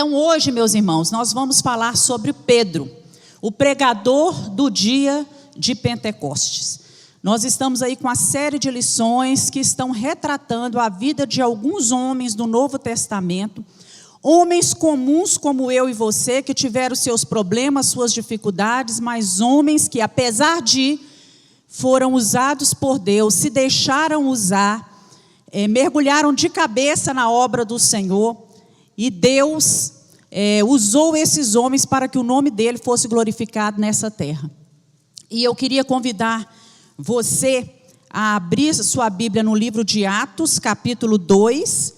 Então hoje, meus irmãos, nós vamos falar sobre Pedro, o pregador do dia de Pentecostes. Nós estamos aí com uma série de lições que estão retratando a vida de alguns homens do Novo Testamento, homens comuns como eu e você, que tiveram seus problemas, suas dificuldades, mas homens que, apesar de, foram usados por Deus, se deixaram usar, mergulharam de cabeça na obra do Senhor, e Deus usou esses homens para que o nome dele fosse glorificado nessa terra. E eu queria convidar você a abrir sua Bíblia no livro de Atos, capítulo 2.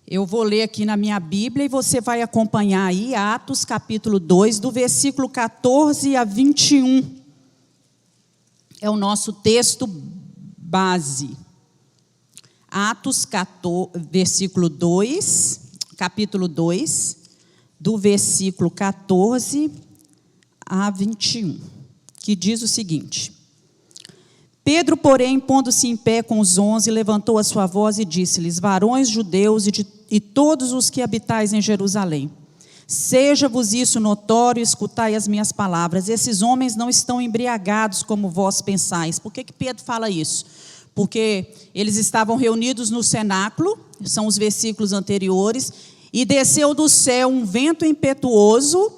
Eu vou ler aqui na minha Bíblia e você vai acompanhar aí, Atos, capítulo 2, do versículo 14 a 21. É o nosso texto base. Atos, versículo 2, capítulo 2, do versículo 14 a 21, que diz o seguinte: Pedro, porém, pondo-se em pé com os 11, levantou a sua voz e disse-lhes: varões judeus e todos os que habitais em Jerusalém, seja-vos isso notório, escutai as minhas palavras. Esses homens não estão embriagados como vós pensais. Por que Pedro fala isso? Porque eles estavam reunidos no cenáculo, são os versículos anteriores, e desceu do céu um vento impetuoso,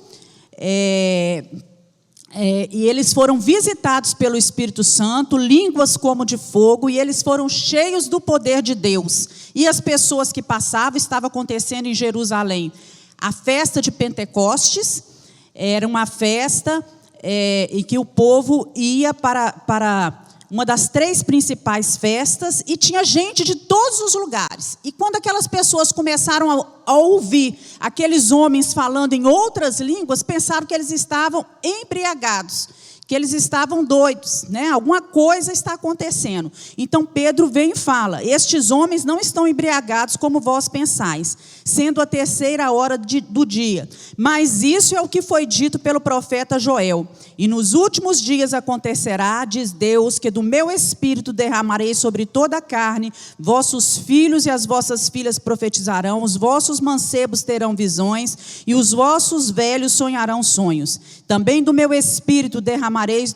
e eles foram visitados pelo Espírito Santo, línguas como de fogo, e eles foram cheios do poder de Deus. E as pessoas que passavam, estava acontecendo em Jerusalém a festa de Pentecostes. Era uma festa em que o povo ia para uma das 3 principais festas, e tinha gente de todos os lugares. E quando aquelas pessoas começaram a ouvir aqueles homens falando em outras línguas, pensaram que eles estavam embriagados, que eles estavam doidos, né? Alguma coisa está acontecendo. Então Pedro vem e fala: estes homens não estão embriagados como vós pensais, sendo a 3ª hora do dia. Mas isso é o que foi dito pelo profeta Joel. E nos últimos dias acontecerá, diz Deus, que do meu espírito derramarei sobre toda a carne, vossos filhos e as vossas filhas profetizarão, os vossos mancebos terão visões, e os vossos velhos sonharão sonhos. Também do meu espírito derramarei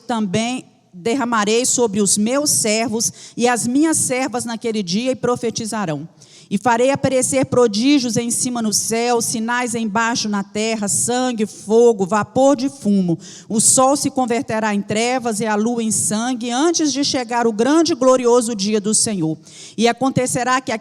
sobre os meus servos e as minhas servas naquele dia, e profetizarão. E farei aparecer prodígios em cima no céu, sinais embaixo na terra, sangue, fogo, vapor de fumo. O sol se converterá em trevas e a lua em sangue, antes de chegar o grande e glorioso dia do Senhor. E acontecerá que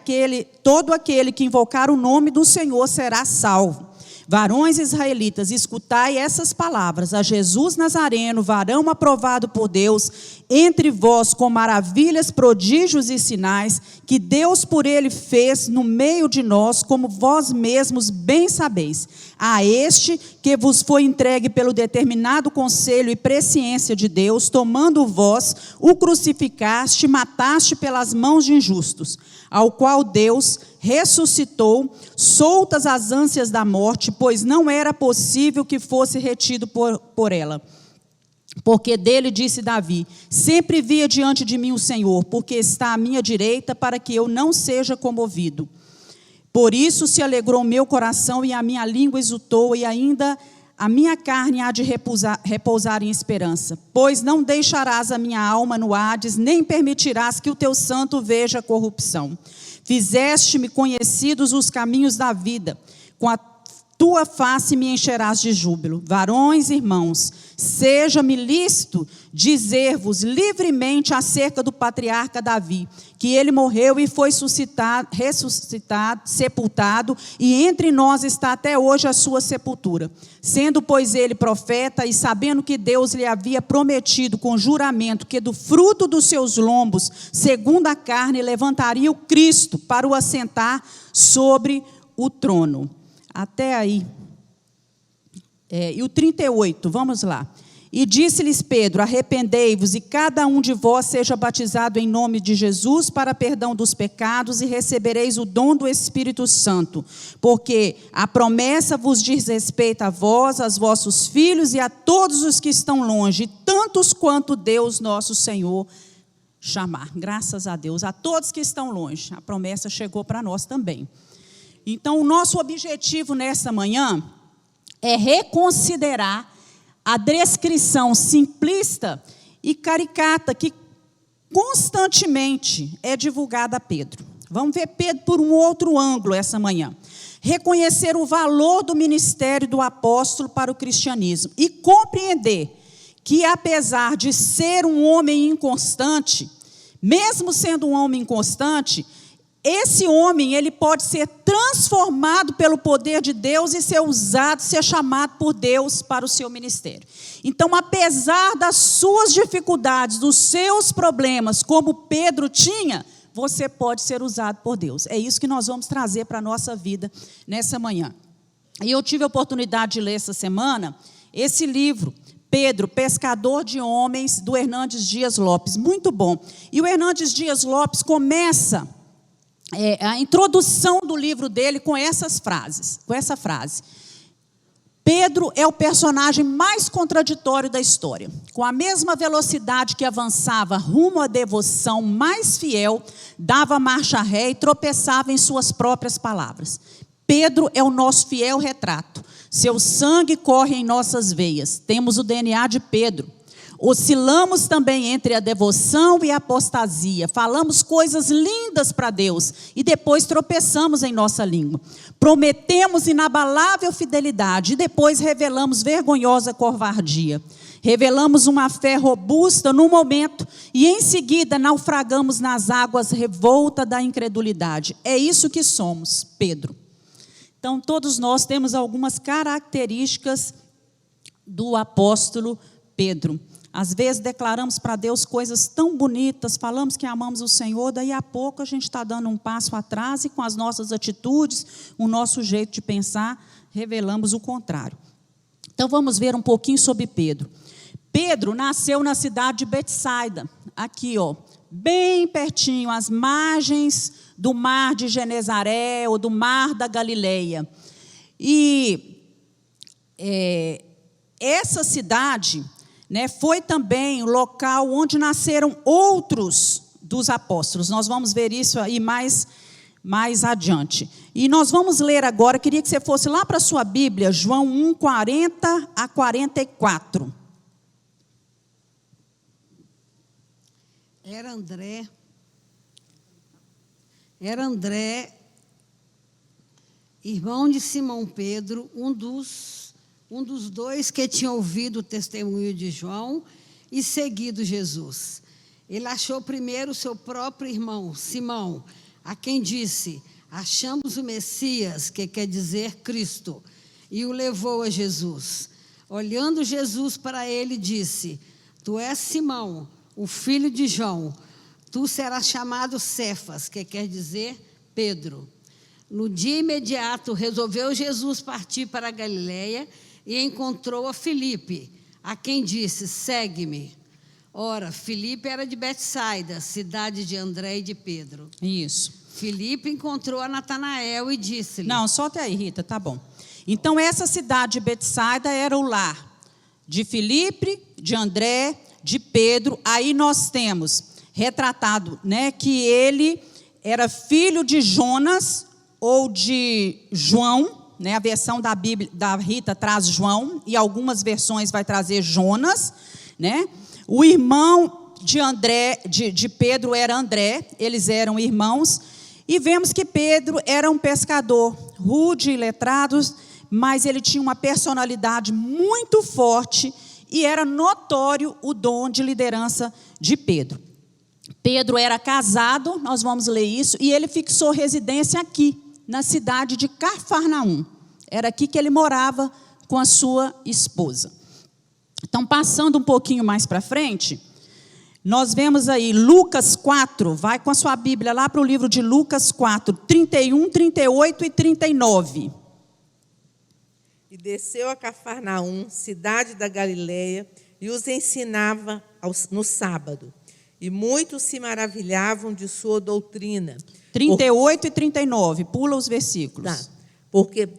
todo aquele que invocar o nome do Senhor será salvo. Varões israelitas, escutai essas palavras: a Jesus Nazareno, varão aprovado por Deus, entre vós com maravilhas, prodígios e sinais, que Deus por ele fez no meio de nós, como vós mesmos bem sabeis. A este que vos foi entregue pelo determinado conselho e presciência de Deus, tomando vós, o crucificaste, mataste pelas mãos de injustos, ao qual Deus ressuscitou, soltas as ânsias da morte, pois não era possível que fosse retido por ela. Porque dele disse Davi: sempre via diante de mim o Senhor, porque está à minha direita, para que eu não seja comovido. Por isso se alegrou meu coração, e a minha língua exultou, e ainda a minha carne há de repousar em esperança. Pois não deixarás a minha alma no Hades, nem permitirás que o teu santo veja a corrupção. Fizeste-me conhecidos os caminhos da vida, com a tua face me encherás de júbilo. Varões, irmãos, seja-me lícito dizer-vos livremente acerca do patriarca Davi, que ele morreu e foi ressuscitado, sepultado, e entre nós está até hoje a sua sepultura. Sendo, pois, ele profeta, e sabendo que Deus lhe havia prometido com juramento que do fruto dos seus lombos, segundo a carne, levantaria o Cristo para o assentar sobre o trono. Até aí. E o 38, vamos lá. E disse-lhes Pedro: arrependei-vos, e cada um de vós seja batizado em nome de Jesus para perdão dos pecados, e recebereis o dom do Espírito Santo. Porque a promessa vos diz respeito a vós, aos vossos filhos e a todos os que estão longe, tantos quanto Deus nosso Senhor chamar. Graças a Deus, a todos que estão longe. A promessa chegou para nós também. Então, o nosso objetivo nesta manhã é reconsiderar a descrição simplista e caricata que constantemente é divulgada a Pedro. Vamos ver Pedro por um outro ângulo essa manhã. Reconhecer o valor do ministério do apóstolo para o cristianismo e compreender que, apesar de ser um homem inconstante, mesmo sendo um homem inconstante, esse homem ele pode ser transformado pelo poder de Deus e ser usado, ser chamado por Deus para o seu ministério. Então, apesar das suas dificuldades, dos seus problemas, como Pedro tinha, você pode ser usado por Deus. É isso que nós vamos trazer para a nossa vida nessa manhã. E eu tive a oportunidade de ler essa semana esse livro, Pedro, Pescador de Homens, do Hernandes Dias Lopes. Muito bom. E o Hernandes Dias Lopes começa a introdução do livro dele com essa frase. Pedro é o personagem mais contraditório da história. Com a mesma velocidade que avançava rumo à devoção mais fiel, dava marcha ré e tropeçava em suas próprias palavras. Pedro é o nosso fiel retrato. Seu sangue corre em nossas veias. Temos o DNA de Pedro. Oscilamos também entre a devoção e a apostasia. Falamos coisas lindas para Deus e depois tropeçamos em nossa língua. Prometemos inabalável fidelidade e depois revelamos vergonhosa covardia. Revelamos uma fé robusta no momento e em seguida naufragamos nas águas revoltas da incredulidade. É isso que somos, Pedro. Então, todos nós temos algumas características do apóstolo Pedro. Às vezes declaramos para Deus coisas tão bonitas, falamos que amamos o Senhor, daí a pouco a gente está dando um passo atrás e com as nossas atitudes, o nosso jeito de pensar, revelamos o contrário. Então vamos ver um pouquinho sobre Pedro. Pedro nasceu na cidade de Betsaida, aqui bem pertinho, às margens do mar de Genezaré ou do mar da Galileia. E essa cidade foi também o local onde nasceram outros dos apóstolos. Nós vamos ver isso aí mais adiante. E nós vamos ler agora, queria que você fosse lá para a sua Bíblia, João 1, 40 a 44. Era André, irmão de Simão Pedro, um dos dois que tinha ouvido o testemunho de João e seguido Jesus. Ele achou primeiro seu próprio irmão, Simão, a quem disse: achamos o Messias, que quer dizer Cristo, e o levou a Jesus. Olhando Jesus para ele, disse: tu és Simão, o filho de João, tu serás chamado Cefas, que quer dizer Pedro. No dia imediato, resolveu Jesus partir para a Galileia e encontrou a Filipe, a quem disse: segue-me. Ora, Filipe era de Betsaida, cidade de André e de Pedro. Isso. Filipe encontrou a Natanael e disse-lhe... Não, só até aí, Rita, tá bom. Então, essa cidade de Betsaida era o lar de Filipe, de André, de Pedro. Aí nós temos retratado, que ele era filho de Jonas ou de João, a versão da Bíblia da Rita traz João e algumas versões vai trazer Jonas, O irmão de Pedro era André, eles eram irmãos, e vemos que Pedro era um pescador rude e letrado, mas ele tinha uma personalidade muito forte e era notório o dom de liderança de Pedro. Pedro era casado, nós vamos ler isso, e ele fixou residência aqui, na cidade de Cafarnaum. Era aqui que ele morava com a sua esposa. Então, passando um pouquinho mais para frente, nós vemos aí Lucas 4, vai com a sua Bíblia lá para o livro de Lucas 4, 31, 38 e 39. E desceu a Cafarnaum, cidade da Galileia, e os ensinava no sábado. E muitos se maravilhavam de sua doutrina. 38 e 39, pula os versículos. Tá,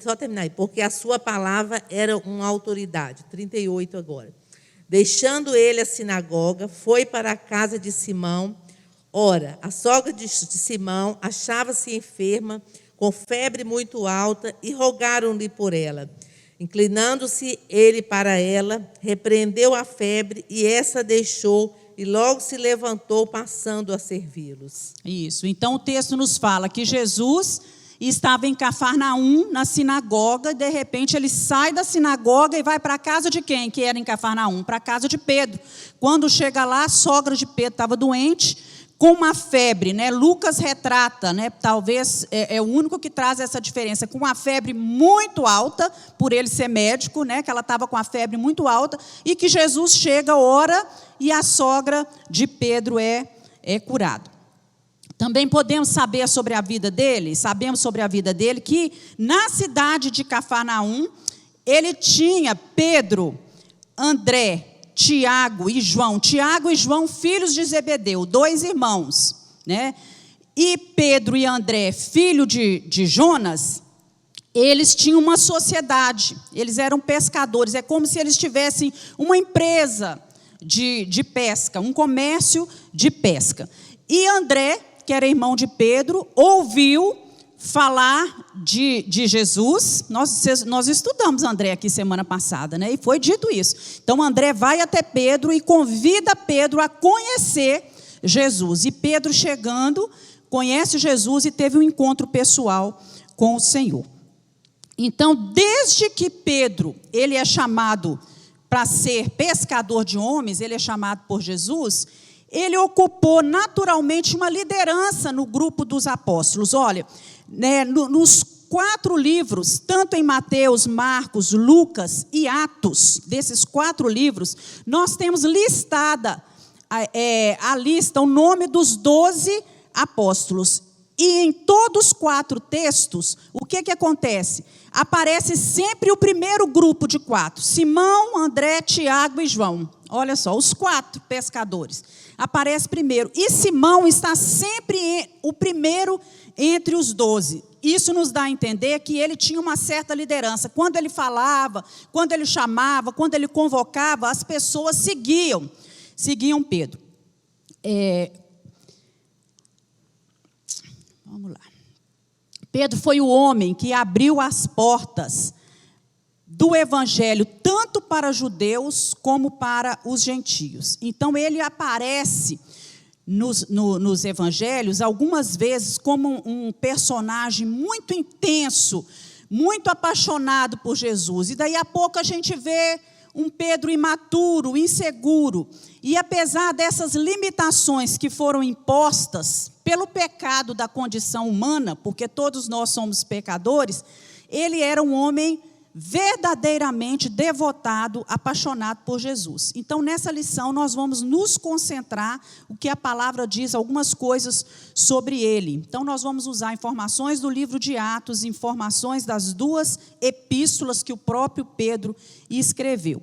só terminar aí, porque a sua palavra era uma autoridade. 38 agora. Deixando ele a sinagoga, foi para a casa de Simão. Ora, a sogra de Simão achava-se enferma com febre muito alta, e rogaram-lhe por ela. Inclinando-se ele para ela, repreendeu a febre, e essa deixou, e logo se levantou, passando a servi-los. Isso. Então o texto nos fala que Jesus estava em Cafarnaum, na sinagoga, e de repente ele sai da sinagoga e vai para a casa de quem que era em Cafarnaum? Para a casa de Pedro. Quando chega lá, a sogra de Pedro estava doente, com uma febre, né? Lucas retrata, né? Talvez é o único que traz essa diferença, com uma febre muito alta, por ele ser médico, né? Que ela estava com a febre muito alta, e que Jesus chega, ora, e a sogra de Pedro é curada. Também podemos saber sobre a vida dele, sabemos sobre a vida dele, que na cidade de Cafarnaum, ele tinha Pedro, André, Tiago e João, filhos de Zebedeu, 2 irmãos, né? E Pedro e André, filho de Jonas, eles tinham uma sociedade, eles eram pescadores, é como se eles tivessem uma empresa de pesca, um comércio de pesca. E André, que era irmão de Pedro, ouviu falar de Jesus. Nós estudamos André aqui semana passada, né? E foi dito isso. Então André vai até Pedro e convida Pedro a conhecer Jesus. E Pedro, chegando, conhece Jesus e teve um encontro pessoal com o Senhor. Então, desde que Pedro, ele é chamado para ser pescador de homens, ele é chamado por Jesus, ele ocupou naturalmente uma liderança no grupo dos apóstolos. Olha, né, nos 4 livros, tanto em Mateus, Marcos, Lucas e Atos, desses 4 livros, nós temos listada a lista, o nome dos 12 apóstolos. E em todos os 4 textos, o que acontece? Aparece sempre o primeiro grupo de 4, Simão, André, Tiago e João. Olha só, os 4 pescadores. Aparece primeiro. E Simão está sempre o primeiro entre os 12. Isso nos dá a entender que ele tinha uma certa liderança. Quando ele falava, quando ele chamava, quando ele convocava, as pessoas seguiam Pedro. Vamos lá. Pedro foi o homem que abriu as portas do evangelho, tanto para judeus como para os gentios. Então, ele aparece nos evangelhos, algumas vezes, como um personagem muito intenso, muito apaixonado por Jesus. E daí a pouco a gente vê um Pedro imaturo, inseguro. E apesar dessas limitações que foram impostas pelo pecado da condição humana, porque todos nós somos pecadores, ele era um homem verdadeiramente devotado, apaixonado por Jesus. Então, nessa lição, nós vamos nos concentrar o que a palavra diz, algumas coisas sobre ele. Então, nós vamos usar informações do livro de Atos, informações das 2 epístolas que o próprio Pedro escreveu.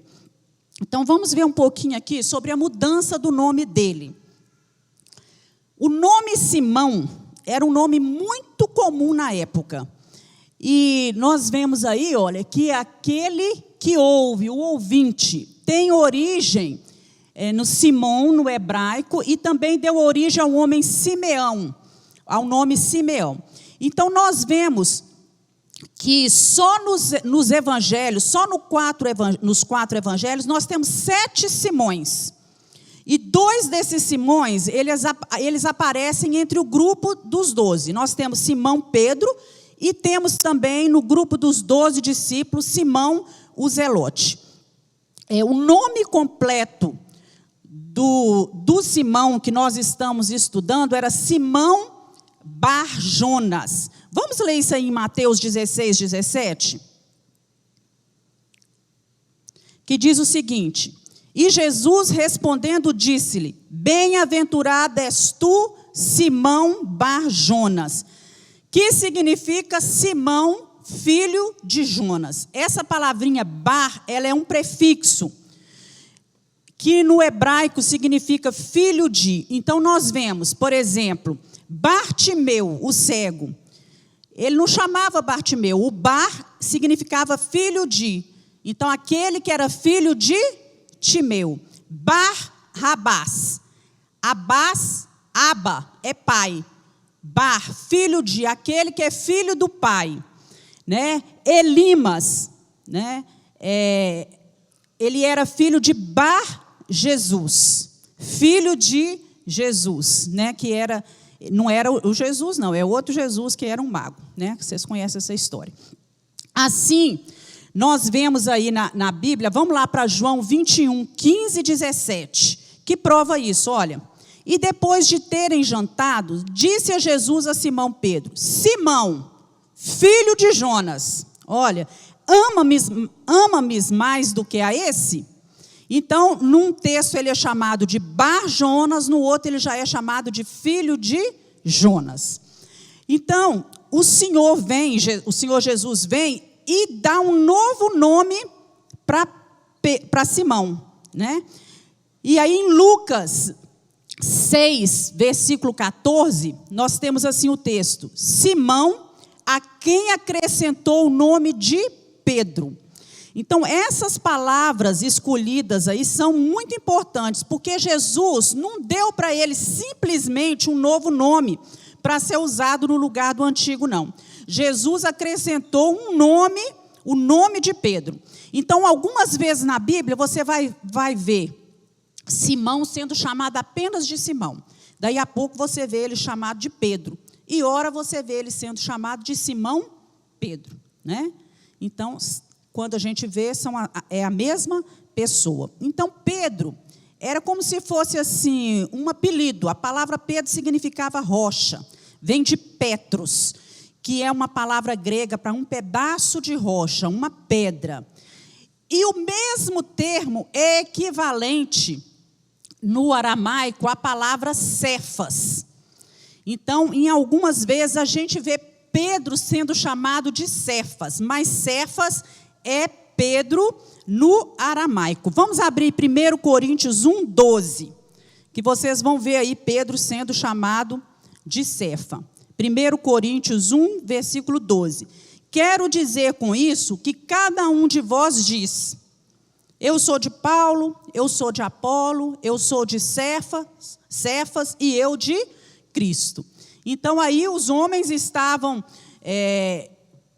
Então, vamos ver um pouquinho aqui sobre a mudança do nome dele. O nome Simão era um nome muito comum na época. E nós vemos aí, olha, que aquele que ouve, o ouvinte, tem origem no Simão, no hebraico, e também deu origem ao homem Simeão, ao nome Simeão. Então, nós vemos que só nos evangelhos, só nos 4 evangelhos, nós temos 7 Simões. E 2 desses Simões, eles aparecem entre o grupo dos 12. Nós temos Simão Pedro, e temos também no grupo dos 12 discípulos, Simão o Zelote. O nome completo do Simão que nós estamos estudando era Simão Bar-Jonas. Vamos ler isso aí em Mateus 16, 17? Que diz o seguinte: E Jesus respondendo disse-lhe: Bem-aventurado és tu, Simão Bar-Jonas, que significa Simão, filho de Jonas. Essa palavrinha bar, ela é um prefixo, que no hebraico significa filho de. Então, nós vemos, por exemplo, Bartimeu, o cego. Ele não chamava Bartimeu, o bar significava filho de. Então, aquele que era filho de Timeu. Bar-Rabás. Abás, Aba, é pai. Bar, filho de, aquele que é filho do pai, né? Elimas, né? Ele era filho de Bar Jesus, filho de Jesus, né? Que era, não era o Jesus, não, é outro Jesus que era um mago, né? Vocês conhecem essa história. Assim, nós vemos aí na Bíblia, vamos lá para João 21, 15 e 17, que prova isso, olha. E depois de terem jantado, disse a Jesus a Simão Pedro: Simão, filho de Jonas, olha, ama-me mais do que a esse? Então, num texto ele é chamado de Bar Jonas, no outro ele já é chamado de filho de Jonas. Então, o Senhor Jesus vem e dá um novo nome para Simão, né? E aí em Lucas 6, versículo 14, nós temos assim o texto: Simão, a quem acrescentou o nome de Pedro. Então, essas palavras escolhidas aí são muito importantes, porque Jesus não deu para ele simplesmente um novo nome para ser usado no lugar do antigo, não. Jesus acrescentou um nome, o nome de Pedro. Então, algumas vezes na Bíblia, você vai ver Simão sendo chamado apenas de Simão. Daí a pouco você vê ele chamado de Pedro. E ora você vê ele sendo chamado de Simão Pedro, né? Então, quando a gente vê, é a mesma pessoa. Então, Pedro era como se fosse assim, um apelido. A palavra Pedro significava rocha. Vem de Petros, que é uma palavra grega para um pedaço de rocha, uma pedra. E o mesmo termo é equivalente no aramaico à palavra Cefas. Então, em algumas vezes a gente vê Pedro sendo chamado de Cefas, mas Cefas é Pedro no aramaico. Vamos abrir 1 Coríntios 1, 12, que vocês vão ver aí Pedro sendo chamado de Cefa. 1 Coríntios 1, versículo 12. Quero dizer com isso que cada um de vós diz: eu sou de Paulo, eu sou de Apolo, eu sou de Cefas e eu de Cristo. Então aí os homens estavam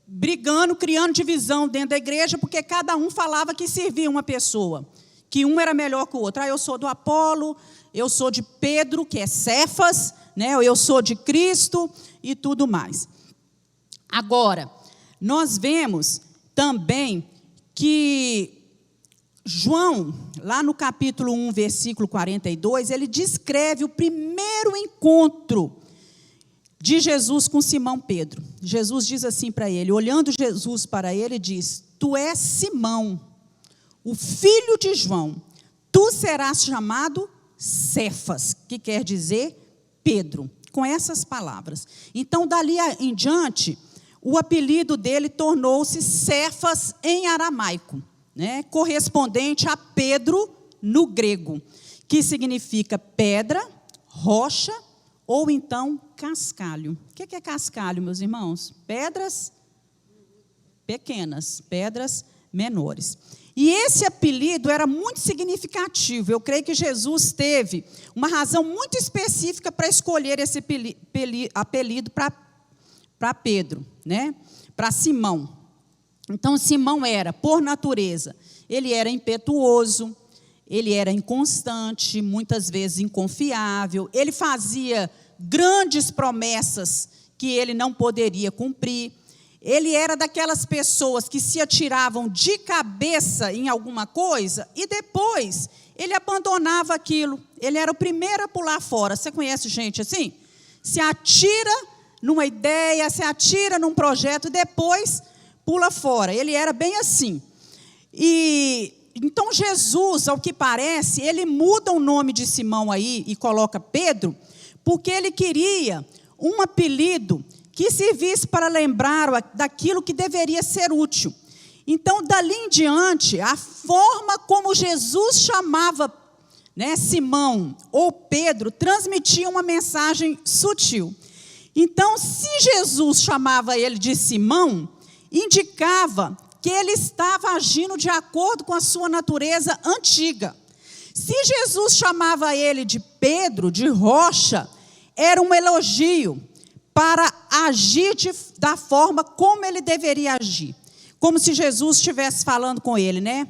brigando, criando divisão dentro da igreja, porque cada um falava que servia uma pessoa, que um era melhor que o outro. Eu sou do Apolo, eu sou de Pedro, que é Cefas, né? Eu sou de Cristo e tudo mais. Agora, nós vemos também que João, lá no capítulo 1, versículo 42, ele descreve o primeiro encontro de Jesus com Simão Pedro. Jesus diz assim para ele, olhando Jesus para ele, diz: tu és Simão, o filho de João, tu serás chamado Cefas, que quer dizer Pedro, com essas palavras. Então, dali em diante, o apelido dele tornou-se Cefas em aramaico, né, correspondente a Pedro no grego, que significa pedra, rocha ou então cascalho. O que é cascalho, meus irmãos? Pedras pequenas, pedras menores. E esse apelido era muito significativo. Eu creio que Jesus teve uma razão muito específica para escolher esse apelido para Pedro, né? Para Simão. Então, Simão era, por natureza, ele era impetuoso, ele era inconstante, muitas vezes inconfiável, ele fazia grandes promessas que ele não poderia cumprir. Ele era daquelas pessoas que se atiravam de cabeça em alguma coisa e depois ele abandonava aquilo. Ele era o primeiro a pular fora. Você conhece gente assim? Se atira numa ideia, se atira num projeto e depois pula fora. Ele era bem assim. E então Jesus, ao que parece, ele muda o nome de Simão aí e coloca Pedro, porque ele queria um apelido que servisse para lembrar daquilo que deveria ser útil. Então, dali em diante, a forma como Jesus chamava, né, Simão ou Pedro, transmitia uma mensagem sutil. Então, se Jesus chamava ele de Simão, indicava que ele estava agindo de acordo com a sua natureza antiga. Se Jesus chamava ele de Pedro, de rocha, era um elogio. para agir da forma como ele deveria agir. Como se Jesus estivesse falando com ele, né?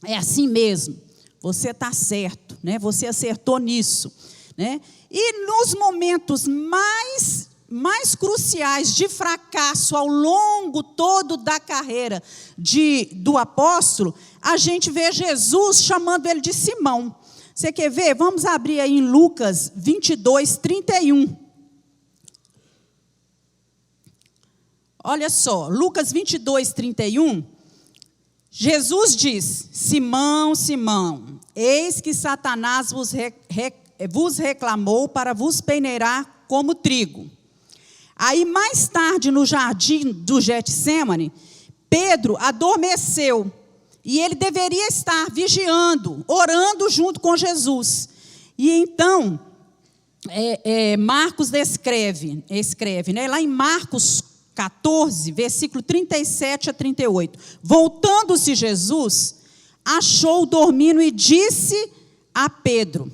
É assim mesmo, você está certo, né? Você acertou nisso, né? E nos momentos mais cruciais de fracasso ao longo todo da carreira do apóstolo, a gente vê Jesus chamando ele de Simão. Você quer ver? Vamos abrir aí em Lucas 22, 31. Olha só, Lucas 22, 31, Jesus diz: Simão, Simão, eis que Satanás vos reclamou para vos peneirar como trigo. Aí, mais tarde, no jardim do Getsêmani, Pedro adormeceu, e ele deveria estar vigiando, orando junto com Jesus. E então, Marcos escreve, né, lá em Marcos 14, versículo 37 a 38. Voltando-se Jesus, achou-o dormindo e disse a Pedro: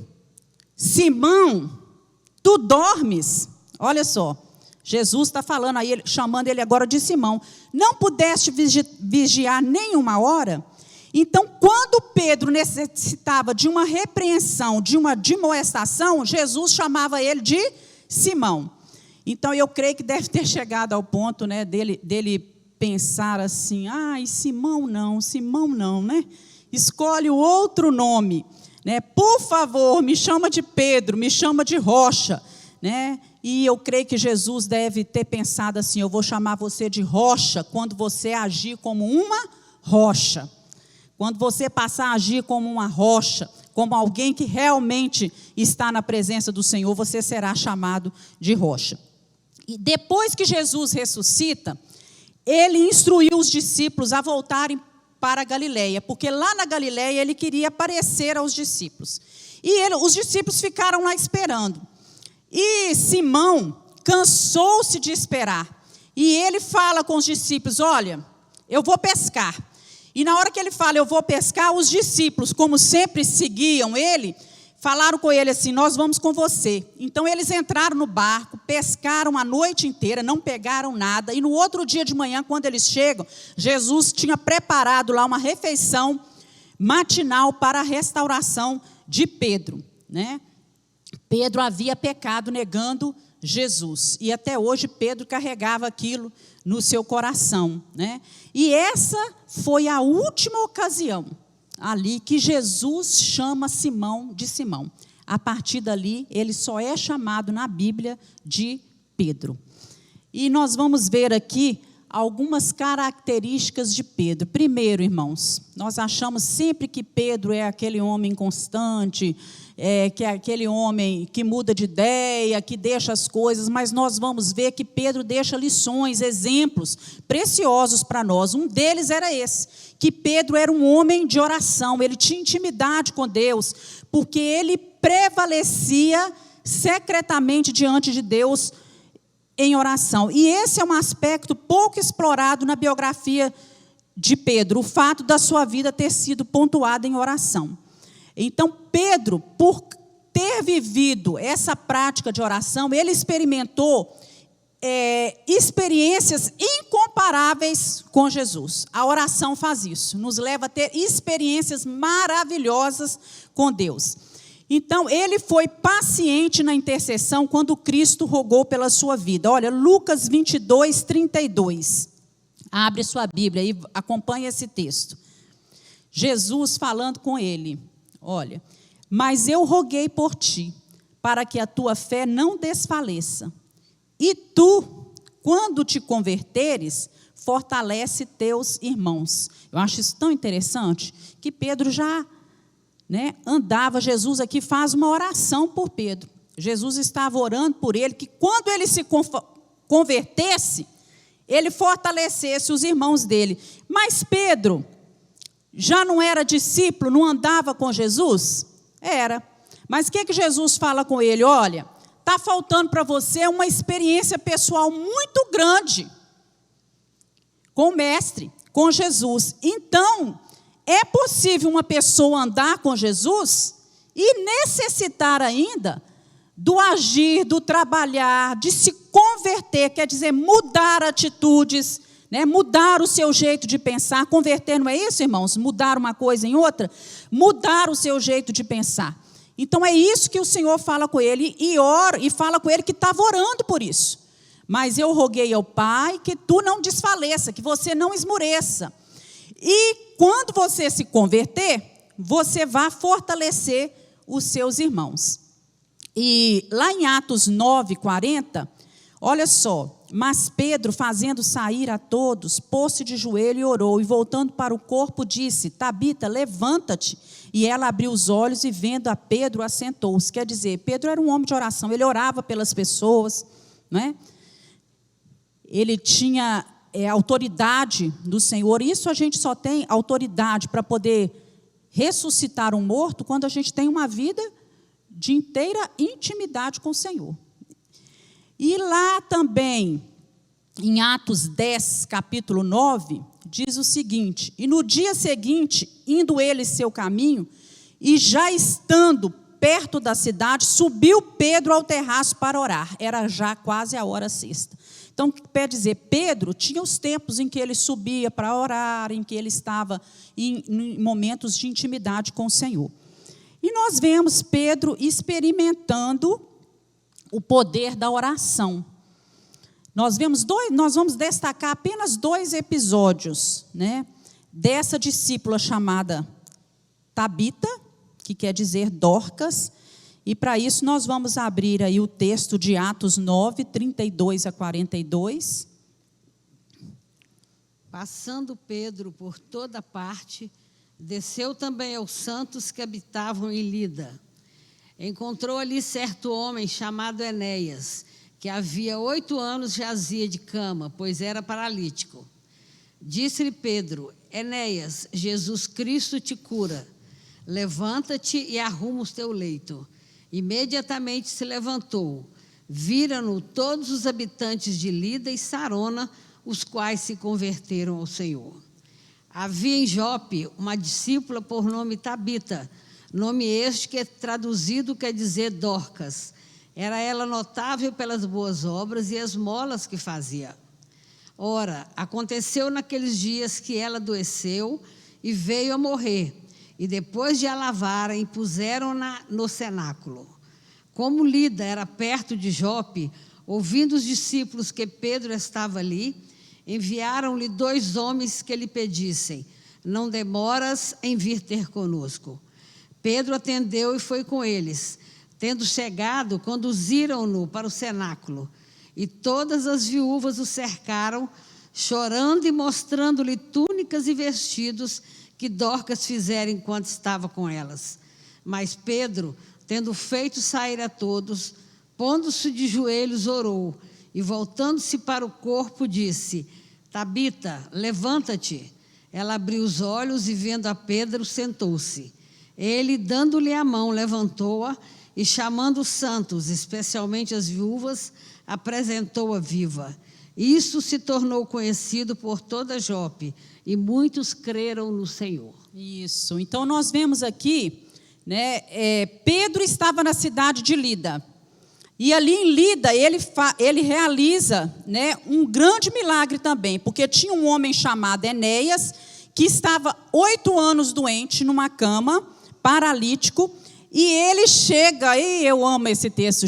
Simão, tu dormes? Olha só, Jesus está falando aí, chamando ele agora de Simão. Não pudeste vigiar nem uma hora? Então, quando Pedro necessitava de uma repreensão, de uma admoestação, Jesus chamava ele de Simão. Então, eu creio que deve ter chegado ao ponto, né, dele pensar assim: Simão não, né? Escolhe o outro nome, né? Por favor, me chama de Pedro, me chama de Rocha, né? E eu creio que Jesus deve ter pensado assim: eu vou chamar você de Rocha quando você agir como uma rocha. Quando você passar a agir como uma rocha, como alguém que realmente está na presença do Senhor, você será chamado de rocha. E depois que Jesus ressuscita, ele instruiu os discípulos a voltarem para a Galileia, porque lá na Galileia ele queria aparecer aos discípulos. E os discípulos ficaram lá esperando. E Simão cansou-se de esperar. E ele fala com os discípulos: olha, eu vou pescar. E na hora que ele fala, eu vou pescar, os discípulos, como sempre seguiam ele, falaram com ele assim: nós vamos com você. Então eles entraram no barco, pescaram a noite inteira, não pegaram nada. E no outro dia de manhã, quando eles chegam, Jesus tinha preparado lá uma refeição matinal para a restauração de Pedro, né? Pedro havia pecado negando Jesus. E até hoje Pedro carregava aquilo no seu coração, né? E essa foi a última ocasião ali que Jesus chama Simão de Simão. A partir dali, ele só é chamado na Bíblia de Pedro. E nós vamos ver aqui algumas características de Pedro. Primeiro, irmãos, nós achamos sempre que Pedro é aquele homem constante, que é aquele homem que muda de ideia, que deixa as coisas, mas nós vamos ver que Pedro deixa lições, exemplos preciosos para nós. Um deles era esse, que Pedro era um homem de oração, ele tinha intimidade com Deus, porque ele prevalecia secretamente diante de Deus em oração. E esse é um aspecto pouco explorado na biografia de Pedro, o fato da sua vida ter sido pontuada em oração. Então, Pedro, por ter vivido essa prática de oração, ele experimentou experiências incomparáveis com Jesus. A oração faz isso, nos leva a ter experiências maravilhosas com Deus. Então, ele foi paciente na intercessão quando Cristo rogou pela sua vida. Olha, Lucas 22, 32. Abre sua Bíblia e acompanha esse texto. Jesus falando com ele: olha, mas eu roguei por ti, para que a tua fé não desfaleça. E tu, quando te converteres, fortalece teus irmãos. Eu acho isso tão interessante, que Pedro já andava. Jesus aqui faz uma oração por Pedro. Jesus estava orando por ele, que quando ele se convertesse, ele fortalecesse os irmãos dele. Mas Pedro já não era discípulo, não andava com Jesus? Era. Mas o que Jesus fala com ele? Olha, está faltando para você uma experiência pessoal muito grande com o Mestre, com Jesus. Então, é possível uma pessoa andar com Jesus e necessitar ainda do agir, do trabalhar, de se converter, quer dizer, mudar atitudes, né? Mudar o seu jeito de pensar. Converter não é isso, irmãos? Mudar uma coisa em outra? Mudar o seu jeito de pensar. Então é isso que o Senhor fala com ele e ora, e fala com ele que estava orando por isso. Mas eu roguei ao Pai que tu não desfaleça, que você não esmoreça. E quando você se converter, você vai fortalecer os seus irmãos. E lá em Atos 9:40, olha só. Mas Pedro, fazendo sair a todos, pôs-se de joelho e orou, e voltando para o corpo, disse: Tabita, levanta-te. E ela abriu os olhos e, vendo a Pedro, assentou-se. Quer dizer, Pedro era um homem de oração, ele orava pelas pessoas, né? Ele tinha autoridade do Senhor. Isso a gente só tem autoridade para poder ressuscitar um morto quando a gente tem uma vida de inteira intimidade com o Senhor. E lá também, em Atos 10, capítulo 9, diz o seguinte: E no dia seguinte, indo ele seu caminho, e já estando perto da cidade, subiu Pedro ao terraço para orar. Era já quase a hora sexta. Então, quer dizer, Pedro tinha os tempos em que ele subia para orar, em que ele estava em momentos de intimidade com o Senhor. E nós vemos Pedro experimentando o poder da oração. Nós vamos destacar apenas 2 episódios, né, dessa discípula chamada Tabita, que quer dizer Dorcas, e para isso nós vamos abrir aí o texto de Atos 9, 32 a 42. Passando Pedro por toda parte, desceu também aos santos que habitavam em Lida. Encontrou ali certo homem chamado Enéas, que havia 8 anos jazia de cama, pois era paralítico. Disse-lhe Pedro: Enéas, Jesus Cristo te cura. Levanta-te e arruma o teu leito. Imediatamente se levantou. Viram-no todos os habitantes de Lida e Sarona, os quais se converteram ao Senhor. Havia em Jope uma discípula por nome Tabita, nome este que traduzido quer dizer Dorcas. Era ela notável pelas boas obras e esmolas que fazia. Ora, aconteceu naqueles dias que ela adoeceu e veio a morrer. E depois de a lavarem, puseram-na no cenáculo. Como Lida era perto de Jope, ouvindo os discípulos que Pedro estava ali, enviaram-lhe 2 homens que lhe pedissem: Não demoras em vir ter conosco. Pedro atendeu e foi com eles. Tendo chegado, conduziram-no para o cenáculo. E todas as viúvas o cercaram, chorando e mostrando-lhe túnicas e vestidos que Dorcas fizera enquanto estava com elas. Mas Pedro, tendo feito sair a todos, pondo-se de joelhos, orou. E voltando-se para o corpo, disse: Tabita, levanta-te. Ela abriu os olhos e, vendo a Pedro, sentou-se. Ele, dando-lhe a mão, levantou-a e, chamando os santos, especialmente as viúvas, apresentou-a viva. Isso se tornou conhecido por toda Jope, e muitos creram no Senhor. Isso. Então, nós vemos aqui, né, Pedro estava na cidade de Lida. E ali em Lida, ele realiza, né, um grande milagre também, porque tinha um homem chamado Enéas, que estava 8 anos doente numa cama, paralítico, e ele chega, e eu amo esse texto: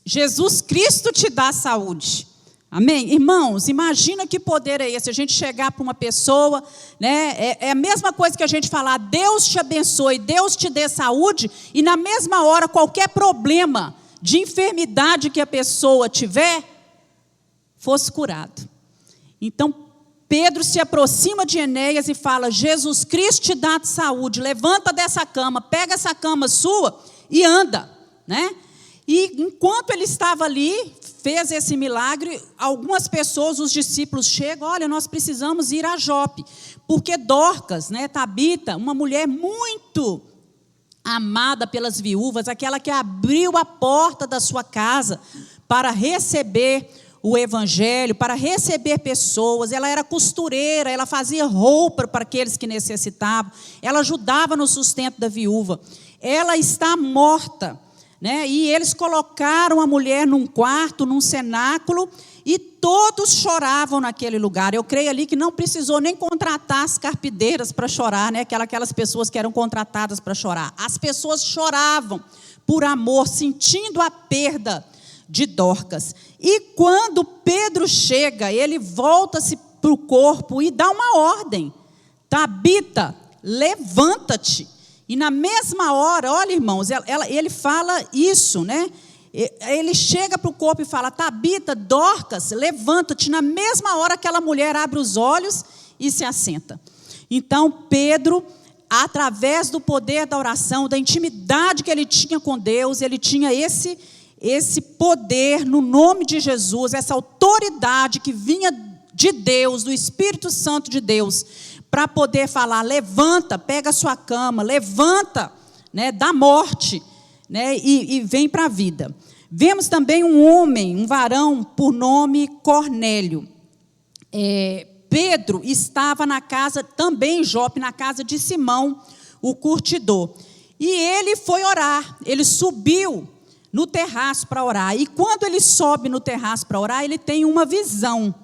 Jesus Cristo te dá saúde. Amém? Irmãos, imagina que poder é esse, a gente chegar para uma pessoa, né, é a mesma coisa que a gente falar: Deus te abençoe, Deus te dê saúde, e na mesma hora, qualquer problema de enfermidade que a pessoa tiver, fosse curado. Então, Pedro se aproxima de Enéas e fala: Jesus Cristo te dá saúde, levanta dessa cama, pega essa cama sua e anda, né? E enquanto ele estava ali, fez esse milagre, algumas pessoas, os discípulos chegam: olha, nós precisamos ir a Jope, porque Dorcas, né, Tabita, uma mulher muito amada pelas viúvas, aquela que abriu a porta da sua casa para receber o evangelho, para receber pessoas. Ela era costureira, ela fazia roupa para aqueles que necessitavam, ela ajudava no sustento da viúva. Ela está morta, né? E eles colocaram a mulher num quarto, num cenáculo, e todos choravam naquele lugar. Eu creio ali que não precisou nem contratar as carpideiras para chorar, né? Aquelas pessoas que eram contratadas para chorar. As pessoas choravam por amor, sentindo a perda de Dorcas. E quando Pedro chega, ele volta-se para o corpo e dá uma ordem: Tabita, levanta-te. E na mesma hora, olha, irmãos, ele fala isso, né? Ele chega para o corpo e fala: Tabita, Dorcas, levanta-te. Na mesma hora, aquela mulher abre os olhos e se assenta. Então, Pedro, através do poder da oração, da intimidade que ele tinha com Deus, ele tinha esse poder no nome de Jesus, essa autoridade que vinha de Deus, do Espírito Santo de Deus, para poder falar: levanta, pega a sua cama, levanta, né, da morte, né, e vem para a vida. Vemos também um homem, um varão, por nome Cornélio. Pedro estava na casa, também em Jope, na casa de Simão, o curtidor. E ele foi orar, ele subiu no terraço para orar. E quando ele sobe no terraço para orar, ele tem uma visão,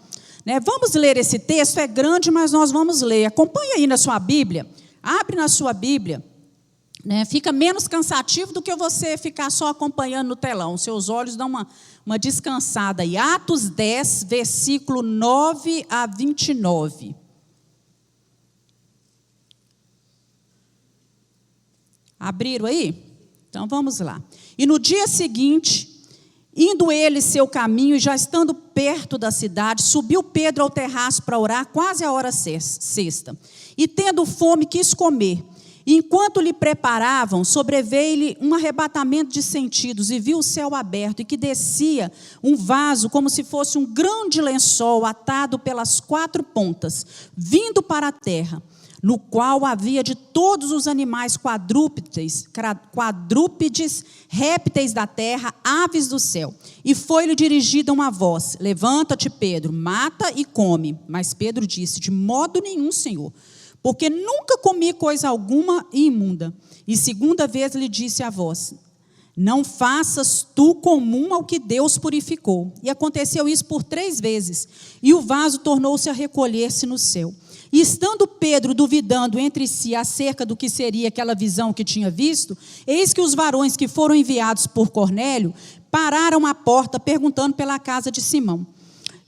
né? Vamos ler esse texto, é grande, mas nós vamos ler. Acompanhe aí na sua Bíblia, abre na sua Bíblia, né? Fica menos cansativo do que você ficar só acompanhando no telão. Seus olhos dão uma descansada aí. Atos 10, versículo 9 a 29. Abriram aí? Então vamos lá. E no dia seguinte, indo ele seu caminho, e já estando perto da cidade, subiu Pedro ao terraço para orar, quase a hora sexta. E tendo fome, quis comer. E enquanto lhe preparavam, sobreveio-lhe um arrebatamento de sentidos, e viu o céu aberto, e que descia um vaso, como se fosse um grande lençol, atado pelas 4 pontas, vindo para a terra, no qual havia de todos os animais quadrúpedes, répteis da terra, aves do céu. E foi-lhe dirigida uma voz: levanta-te, Pedro, mata e come. Mas Pedro disse: de modo nenhum, Senhor, porque nunca comi coisa alguma imunda. E segunda vez lhe disse a voz: não faças tu comum ao que Deus purificou. E aconteceu isso por 3 vezes. E o vaso tornou-se a recolher-se no céu. E estando Pedro duvidando entre si acerca do que seria aquela visão que tinha visto, eis que os varões que foram enviados por Cornélio pararam à porta, perguntando pela casa de Simão.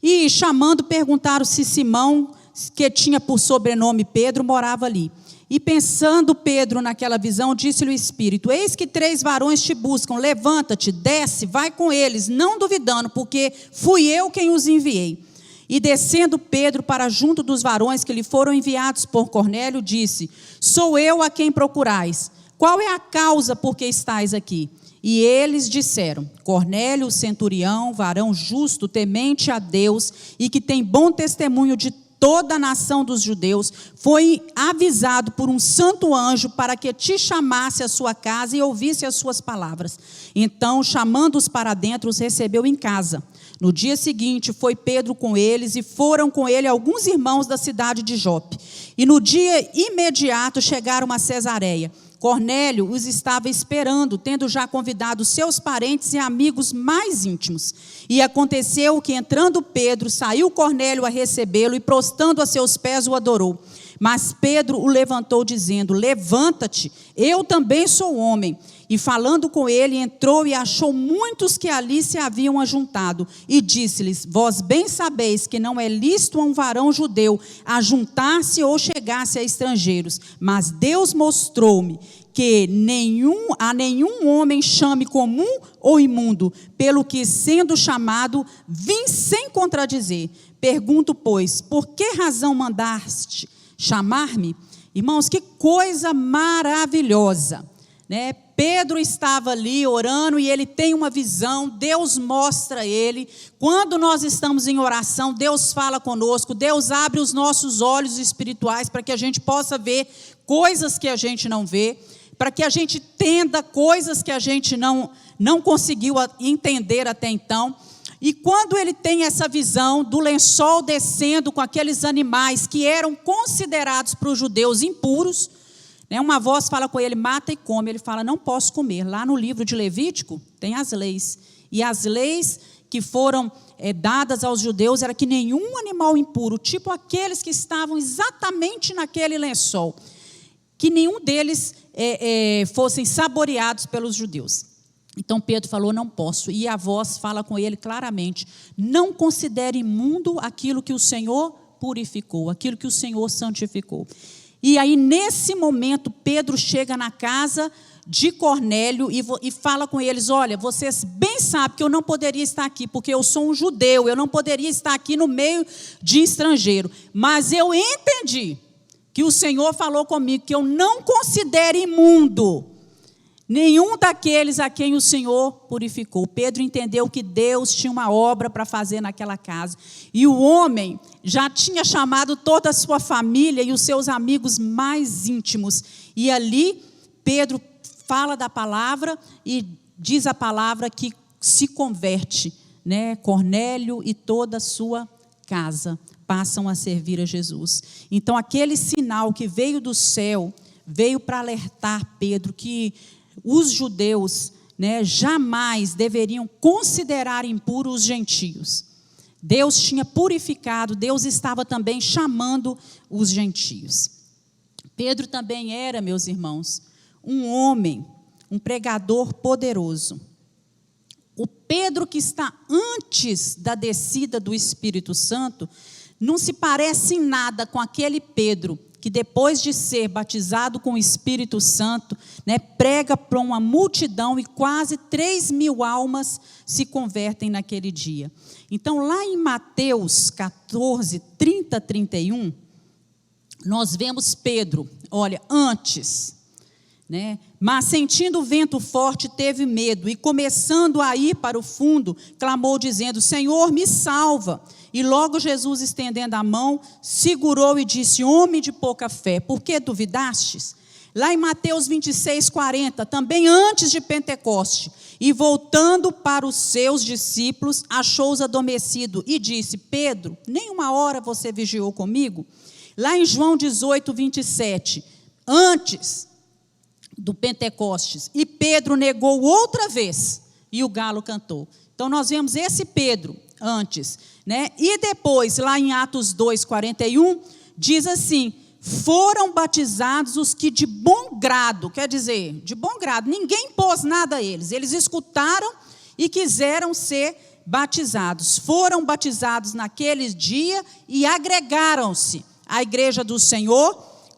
E chamando, perguntaram se Simão, que tinha por sobrenome Pedro, morava ali. E pensando Pedro naquela visão, disse-lhe o Espírito: eis que 3 varões te buscam, levanta-te, desce, vai com eles, não duvidando, porque fui eu quem os enviei. E descendo Pedro para junto dos varões que lhe foram enviados por Cornélio, disse: sou eu a quem procurais. Qual é a causa por que estáis aqui? E eles disseram: Cornélio, o centurião, varão justo, temente a Deus, e que tem bom testemunho de toda a nação dos judeus, foi avisado por um santo anjo para que te chamasse à sua casa e ouvisse as suas palavras. Então, chamando-os para dentro, os recebeu em casa. No dia seguinte, foi Pedro com eles, e foram com ele alguns irmãos da cidade de Jope. E no dia imediato chegaram a Cesareia. Cornélio os estava esperando, tendo já convidado seus parentes e amigos mais íntimos. E aconteceu que, entrando Pedro, saiu Cornélio a recebê-lo, e prostando a seus pés o adorou. Mas Pedro o levantou, dizendo: levanta-te, eu também sou homem. E falando com ele, entrou e achou muitos que ali se haviam ajuntado. E disse-lhes: vós bem sabeis que não é lícito a um varão judeu ajuntar-se ou chegar-se a estrangeiros. Mas Deus mostrou-me que a nenhum homem chame comum ou imundo, pelo que, sendo chamado, vim sem contradizer. Pergunto, pois, por que razão mandaste chamar-me? Irmãos, que coisa maravilhosa, né? Pedro estava ali orando e ele tem uma visão, Deus mostra a ele. Quando nós estamos em oração, Deus fala conosco, Deus abre os nossos olhos espirituais para que a gente possa ver coisas que a gente não vê, para que a gente entenda coisas que a gente não conseguiu entender até então. E quando ele tem essa visão do lençol descendo com aqueles animais que eram considerados para os judeus impuros, Uma voz fala com ele, mata e come. Ele fala, não posso comer. Lá no livro de Levítico tem as leis. E as leis que foram dadas aos judeus era que nenhum animal impuro, tipo aqueles que estavam exatamente naquele lençol, que nenhum deles fossem saboreados pelos judeus. Então Pedro falou, não posso. E a voz fala com ele claramente, não considere imundo aquilo que o Senhor purificou, aquilo que o Senhor santificou. E aí, nesse momento, Pedro chega na casa de Cornélio e fala com eles, olha, vocês bem sabem que eu não poderia estar aqui, porque eu sou um judeu, eu não poderia estar aqui no meio de estrangeiro, mas eu entendi que o Senhor falou comigo, que eu não considero imundo nenhum daqueles a quem o Senhor purificou. Pedro entendeu que Deus tinha uma obra para fazer naquela casa. E o homem já tinha chamado toda a sua família e os seus amigos mais íntimos. E ali, Pedro fala da palavra e diz a palavra que se converte, Cornélio e toda a sua casa passam a servir a Jesus. Então, aquele sinal que veio do céu, veio para alertar Pedro que os judeus, jamais deveriam considerar impuros os gentios. Deus tinha purificado, Deus estava também chamando os gentios. Pedro também era, meus irmãos, um homem, um pregador poderoso. O Pedro que está antes da descida do Espírito Santo, não se parece em nada com aquele Pedro que depois de ser batizado com o Espírito Santo, prega para uma multidão e quase 3.000 almas se convertem naquele dia. Então, lá em Mateus 14, 30, 31, nós vemos Pedro, olha, antes, mas sentindo o vento forte, teve medo, e começando a ir para o fundo, clamou dizendo, Senhor, me salva. E logo Jesus, estendendo a mão, segurou e disse, homem de pouca fé, por que duvidastes? Lá em Mateus 26, 40, também antes de Pentecoste, e voltando para os seus discípulos, achou-os adormecido e disse, Pedro, nem uma hora você vigiou comigo? Lá em João 18, 27, antes do Pentecostes, e Pedro negou outra vez, e o galo cantou. Então nós vemos esse Pedro antes, e depois, lá em Atos 2, 41, diz assim, foram batizados os que de bom grado, quer dizer, de bom grado, ninguém impôs nada a eles, eles escutaram e quiseram ser batizados, foram batizados naquele dia e agregaram-se à igreja do Senhor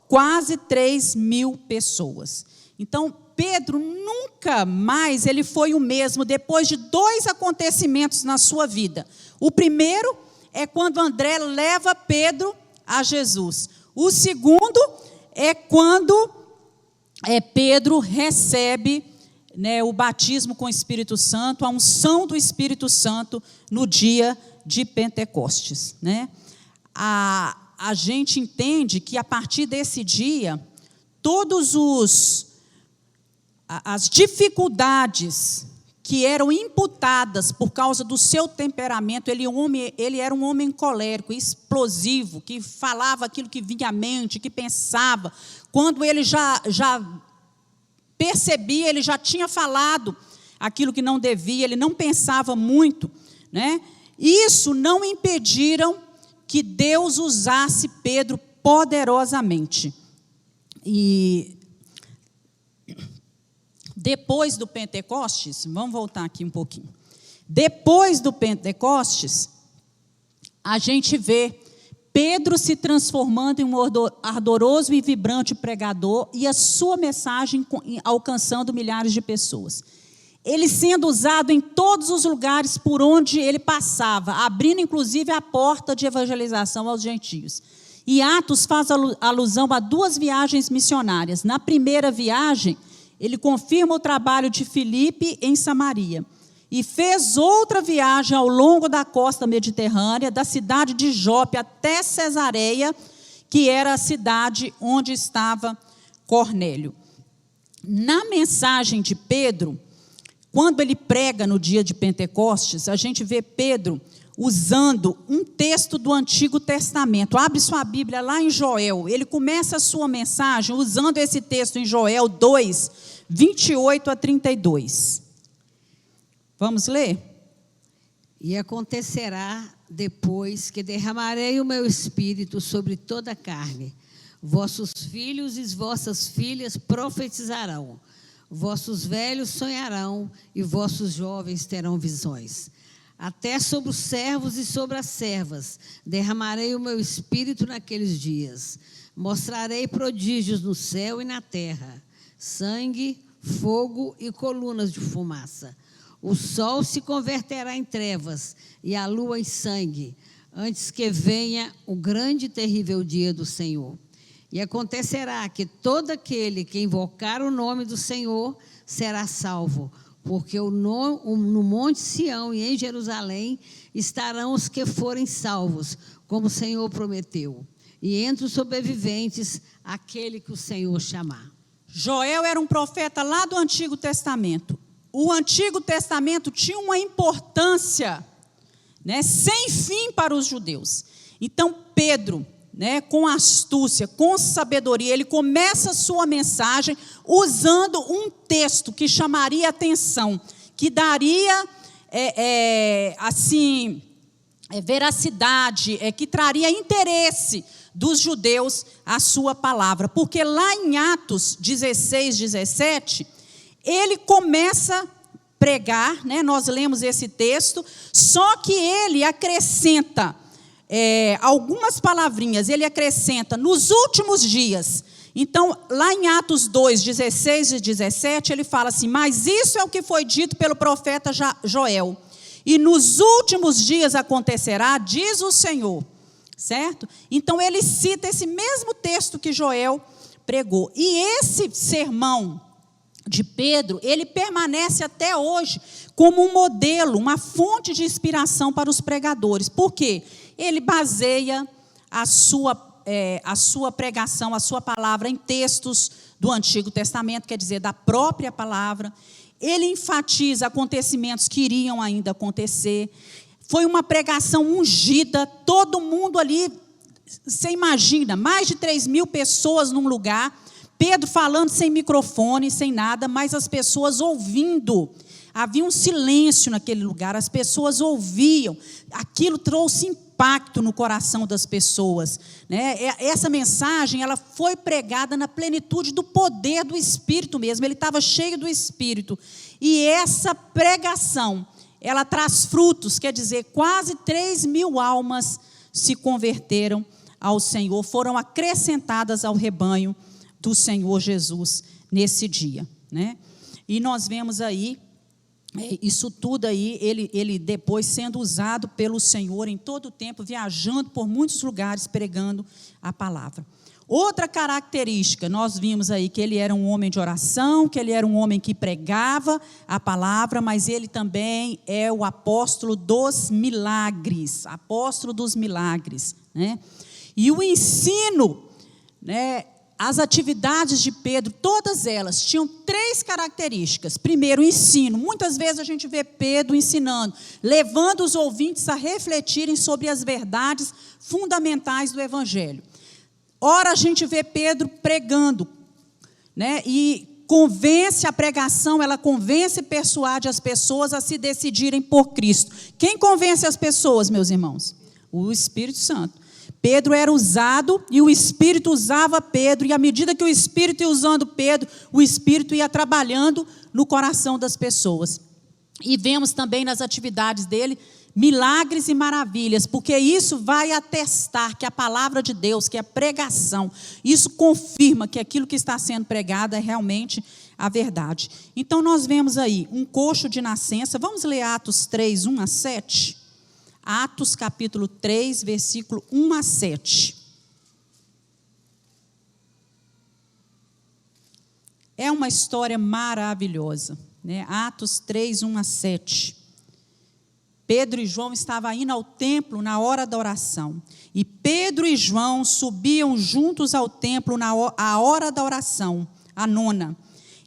quase 3.000 pessoas. Então, Pedro nunca mais ele foi o mesmo depois de 2 acontecimentos na sua vida. O primeiro é quando André leva Pedro a Jesus. O segundo é quando Pedro recebe o batismo com o Espírito Santo, a unção do Espírito Santo no dia de Pentecostes. A gente entende que a partir desse dia, as dificuldades que eram imputadas por causa do seu temperamento, ele era um homem colérico, explosivo, que falava aquilo que vinha à mente, que pensava. Quando ele já percebia, ele já tinha falado aquilo que não devia, ele não pensava muito. Isso não impediram que Deus usasse Pedro poderosamente. E depois do Pentecostes, vamos voltar aqui um pouquinho. Depois do Pentecostes, a gente vê Pedro se transformando em um ardoroso e vibrante pregador e a sua mensagem alcançando milhares de pessoas. Ele sendo usado em todos os lugares por onde ele passava, abrindo inclusive a porta de evangelização aos gentios. E Atos faz alusão a 2 viagens missionárias. Na primeira viagem, ele confirma o trabalho de Filipe em Samaria. E fez outra viagem ao longo da costa mediterrânea, da cidade de Jope até Cesareia, que era a cidade onde estava Cornélio. Na mensagem de Pedro, quando ele prega no dia de Pentecostes, a gente vê Pedro usando um texto do Antigo Testamento. Abre sua Bíblia lá em Joel. Ele começa a sua mensagem usando esse texto em Joel 2, 28 a 32. Vamos ler? E acontecerá depois que derramarei o meu espírito sobre toda a carne. Vossos filhos e vossas filhas profetizarão. Vossos velhos sonharão e vossos jovens terão visões. Até sobre os servos e sobre as servas derramarei o meu espírito naqueles dias. Mostrarei prodígios no céu e na terra, sangue, fogo e colunas de fumaça. O sol se converterá em trevas e a lua em sangue, antes que venha o grande e terrível dia do Senhor. E acontecerá que todo aquele que invocar o nome do Senhor será salvo, porque no Monte Sião e em Jerusalém estarão os que forem salvos, como o Senhor prometeu. E entre os sobreviventes, aquele que o Senhor chamar. Joel era um profeta lá do Antigo Testamento. O Antigo Testamento tinha uma importância, né, sem fim para os judeus. Então, Pedro, né, com astúcia, com sabedoria, ele começa a sua mensagem usando um texto que chamaria atenção, que daria veracidade, que traria interesse dos judeus à sua palavra. Porque lá em Atos 16, 17, ele começa a pregar, né, nós lemos esse texto, só que ele acrescenta algumas palavrinhas, ele acrescenta nos últimos dias. Então, lá em Atos 2, 16 e 17, ele fala assim: mas isso é o que foi dito pelo profeta Joel. E nos últimos dias acontecerá, diz o Senhor. Certo? Então, ele cita esse mesmo texto que Joel pregou. E esse sermão de Pedro, ele permanece até hoje como um modelo, uma fonte de inspiração para os pregadores. Por quê? Ele baseia a sua pregação, a sua palavra em textos do Antigo Testamento, quer dizer, da própria palavra. Ele enfatiza acontecimentos que iriam ainda acontecer. Foi uma pregação ungida, todo mundo ali, você imagina, mais de 3.000 pessoas num lugar, Pedro falando sem microfone, sem nada, mas as pessoas ouvindo. Havia um silêncio naquele lugar, as pessoas ouviam. Aquilo trouxe impacto no coração das pessoas, né? Essa mensagem, ela foi pregada na plenitude do poder do Espírito mesmo, ele estava cheio do Espírito. E essa pregação, ela traz frutos, quer dizer, quase 3.000 almas se converteram ao Senhor, foram acrescentadas ao rebanho do Senhor Jesus nesse dia, né? E nós vemos aí, isso tudo aí, ele depois sendo usado pelo Senhor em todo o tempo, viajando por muitos lugares, pregando a palavra. Outra característica, nós vimos aí que ele era um homem de oração, que ele era um homem que pregava a palavra, mas ele também é o apóstolo dos milagres, né? E o ensino, né, as atividades de Pedro, todas elas tinham 3 características. Primeiro, o ensino. Muitas vezes a gente vê Pedro ensinando, levando os ouvintes a refletirem sobre as verdades fundamentais do Evangelho. Ora, a gente vê Pedro pregando, né? E a pregação, ela convence e persuade as pessoas a se decidirem por Cristo. Quem convence as pessoas, meus irmãos? O Espírito Santo. Pedro era usado e o Espírito usava Pedro, e à medida que o Espírito ia usando Pedro, o Espírito ia trabalhando no coração das pessoas. E vemos também nas atividades dele milagres e maravilhas, porque isso vai atestar que a palavra de Deus, que a pregação, isso confirma que aquilo que está sendo pregado é realmente a verdade. Então nós vemos aí um coxo de nascença. Vamos ler Atos 3, 1 a 7? Atos capítulo 3, versículo 1 a 7. É uma história maravilhosa, né? Atos 3, 1 a 7. Pedro e João estavam indo ao templo na hora da oração. E Pedro e João subiam juntos ao templo à hora da oração, a 9.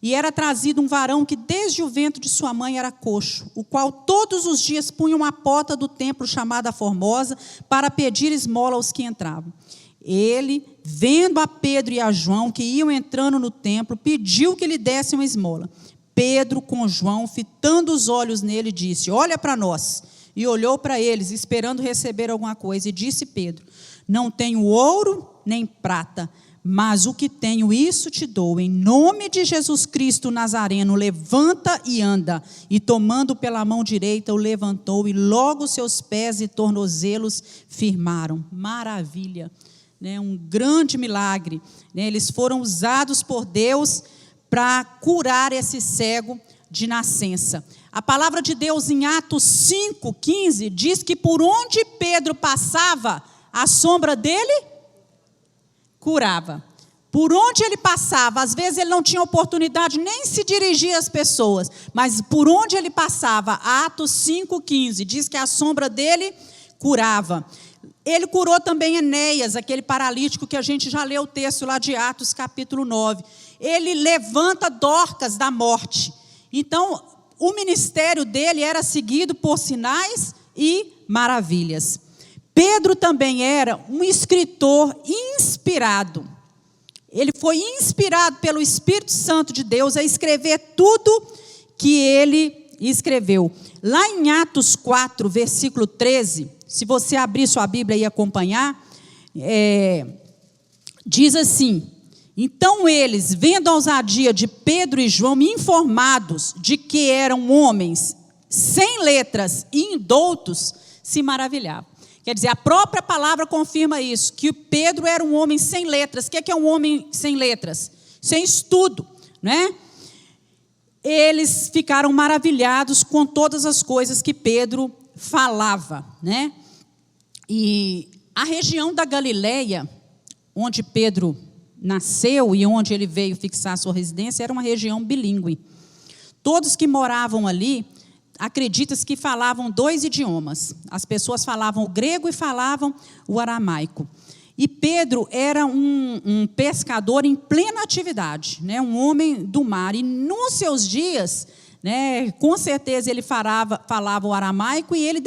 E era trazido um varão que desde o ventre de sua mãe era coxo, o qual todos os dias punha uma porta do templo chamada Formosa para pedir esmola aos que entravam. Ele, vendo a Pedro e a João, que iam entrando no templo, pediu que lhe dessem uma esmola. Pedro, com João, fitando os olhos nele, disse: olha para nós. E olhou para eles, esperando receber alguma coisa. E disse Pedro: não tenho ouro nem prata, mas o que tenho, isso te dou. Em nome de Jesus Cristo Nazareno, levanta e anda. E tomando pela mão direita, o levantou, e logo seus pés e tornozelos firmaram. Maravilha, né? Um grande milagre, né? Eles foram usados por Deus para curar esse cego de nascença. A palavra de Deus em Atos 5:15 diz que por onde Pedro passava, a sombra dele curava. Por onde ele passava, às vezes ele não tinha oportunidade nem se dirigir às pessoas, mas por onde ele passava, Atos 5:15 diz que a sombra dele curava. Ele curou também Enéas, aquele paralítico que a gente já leu o texto lá de Atos capítulo 9. Ele levanta Dorcas da morte. Então, o ministério dele era seguido por sinais e maravilhas. Pedro também era um escritor inspirado. Ele foi inspirado pelo Espírito Santo de Deus a escrever tudo que ele escreveu. Lá em Atos 4, versículo 13, se você abrir sua Bíblia e acompanhar, diz assim: então eles, vendo a ousadia de Pedro e João, informados de que eram homens sem letras e indoutos, se maravilhavam. Quer dizer, a própria palavra confirma isso, que Pedro era um homem sem letras. O que é um homem sem letras? Sem estudo, né? Eles ficaram maravilhados com todas as coisas que Pedro falava, né? E a região da Galileia, onde Pedro nasceu e onde ele veio fixar sua residência, era uma região bilíngue. Todos que moravam ali, acredita-se que falavam 2 idiomas. As pessoas falavam o grego e falavam o aramaico. E Pedro era um pescador em plena atividade, né? Um homem do mar. E nos seus dias, né, com certeza ele falava o aramaico e ele